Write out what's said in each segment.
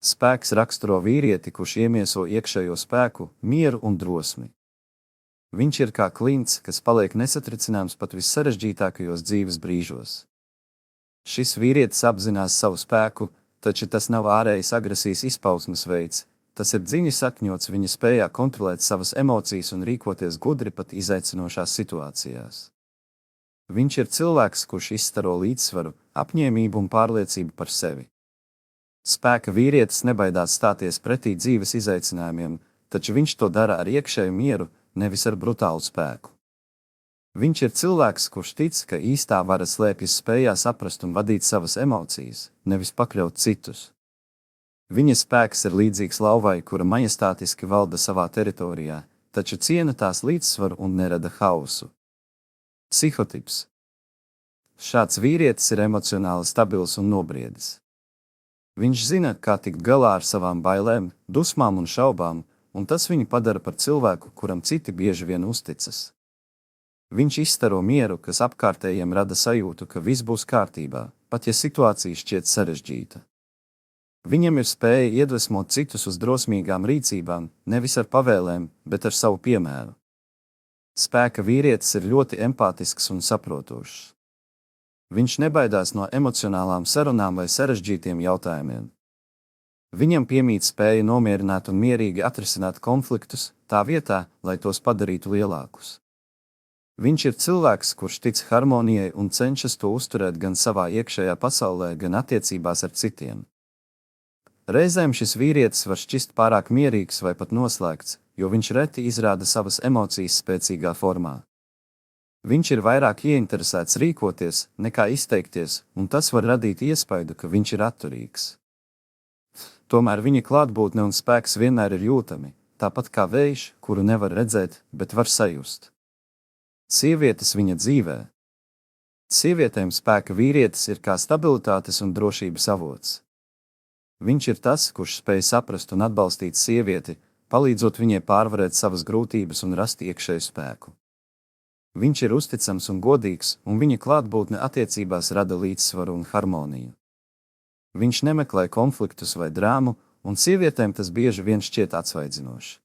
Spēks raksturo vīrieti, kurš iemieso iekšējo spēku, mieru un drosmi. Viņš ir kā klints, kas paliek nesatricināms pat vissarežģītākajos dzīves brīžos. Šis vīrietis apzinās savu spēku, taču tas nav ārējas agresijas izpausmes veids, tas ir dziļi sakņots viņa spējā kontrolēt savas emocijas un rīkoties gudri pat izaicinošās situācijās. Viņš ir cilvēks, kurš izstaro līdzsvaru, apņēmību un pārliecību par sevi. Spēka vīrietis nebaidās stāties pretī dzīves izaicinājumiem, taču viņš to dara ar iekšēju mieru, nevis ar brutālu spēku. Viņš ir cilvēks, kurš tic, ka īstā vara slēpjas spējā saprast un vadīt savas emocijas, nevis pakļaut citus. Viņa spēks ir līdzīgs lauvai, kura majestātiski valda savā teritorijā, taču ciena tās līdzsvaru un nerada hausu. Psihotips. Šāds vīrietis ir emocionāli stabils un nobriedis. Viņš zina, kā tikt galā ar savām bailēm, dusmām un šaubām, un tas viņu padara par cilvēku, kuram citi bieži vien uzticas. Viņš izstaro mieru, kas apkārtējiem rada sajūtu, ka viss būs kārtībā, pat ja situācija šķiet sarežģīta. Viņam ir spēja iedvesmot citus uz drosmīgām rīcībām, nevis ar pavēlēm, bet ar savu piemēru. Spēka vīrietis ir ļoti empātisks un saprotošs. Viņš nebaidās no emocionālām sarunām vai sarežģītiem jautājumiem. Viņam piemīt spēja nomierināt un mierīgi atrisināt konfliktus, tā vietā, lai tos padarītu lielākus. Viņš ir cilvēks, kurš tic harmonijai un cenšas to uzturēt gan savā iekšējā pasaulē, gan attiecībās ar citiem. Reizēm šis vīrietis var šķist pārāk mierīgs vai pat noslēgts, jo viņš reti izrāda savas emocijas spēcīgā formā. Viņš ir vairāk ieinteresēts rīkoties, nekā izteikties, un tas var radīt iespaidu, ka viņš ir atturīgs. Tomēr viņa klātbūtne un spēks vienmēr ir jūtami, tāpat kā vējš, kuru nevar redzēt, bet var sajust. Sievietes viņa dzīvē. Sievietēm spēka vīrietis ir kā stabilitātes un drošības avots. Viņš ir tas, kurš spēj saprast un atbalstīt sievieti, palīdzot viņai pārvarēt savas grūtības un rast iekšēju spēku. Viņš ir uzticams un godīgs, un viņa klātbūtne attiecībās rada līdzsvaru un harmoniju. Viņš nemeklē konfliktus vai drāmu, un sievietēm tas bieži vien šķiet atsvaidzinoši.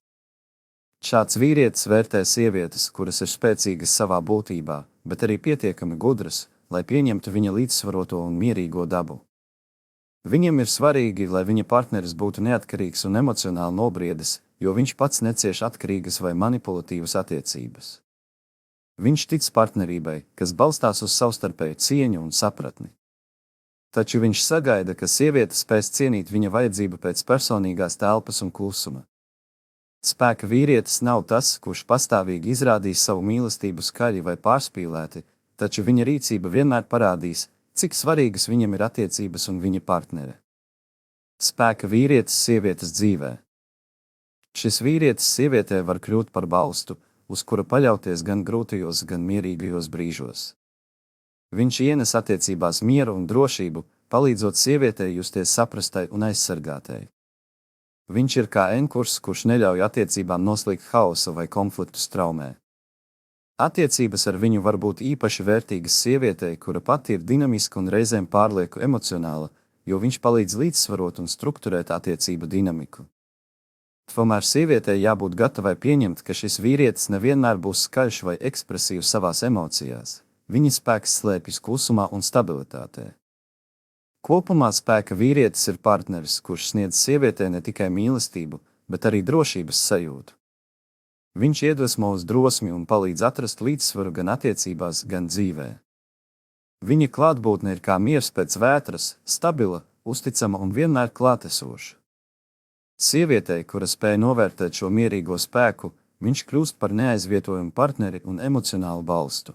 Šāds vīrietis vērtē sievietes, kuras ir spēcīgas savā būtībā, bet arī pietiekami gudras, lai pieņemtu viņa līdzsvaroto un mierīgo dabu. Viņam ir svarīgi, lai viņa partneris būtu neatkarīgs un emocionāli nobriedis, jo viņš pats necieš atkarīgas vai manipulatīvas attiecības. Viņš tic partnerībai, kas balstās uz savstarpēju cieņu un sapratni. Taču viņš sagaida, ka sieviete spēs cienīt viņa vajadzību pēc personīgās telpas un klusuma. Spēka vīrietis nav tas, kurš pastāvīgi izrādīs savu mīlestību skaļi vai pārspīlēti, taču viņa rīcība vienmēr parādīs, cik svarīgas viņam ir attiecības un viņa partnere. Spēka vīrietis sievietes dzīvē. Šis vīrietis sievietē var kļūt par balstu, uz kura paļauties gan grūtajos, gan mierīgajos brīžos. Viņš ienes attiecībās mieru un drošību, palīdzot sievietei justies saprastai un aizsargātai. Viņš ir kā enkurs, kurš neļauj attiecībām noslīgt hausa vai konfliktu straumē. Attiecības ar viņu var būt īpaši vērtīgas sievietei, kura pati ir dinamiska un reizēm pārlieku emocionāla, jo viņš palīdz līdzsvarot un strukturēt attiecību dinamiku. Tomēr sievietei jābūt gatavai pieņemt, ka šis vīrietis nevienmēr būs skaļš vai ekspresīvs savās emocijās. Viņa spēks slēpjas klusumā un stabilitātē. Kopumā spēka vīrietis ir partneris, kurš sniedz sievietei ne tikai mīlestību, bet arī drošības sajūtu. Viņš iedvesmo uz drosmi un palīdz atrast līdzsvaru gan attiecībās, gan dzīvē. Viņa klātbūtne ir kā miers pēc vētras, stabila, uzticama un vienmēr klātesoša. Sievietei, kura spēj novērtēt šo mierīgo spēku, viņš kļūst par neaizvietojumu partneri un emocionālu balstu.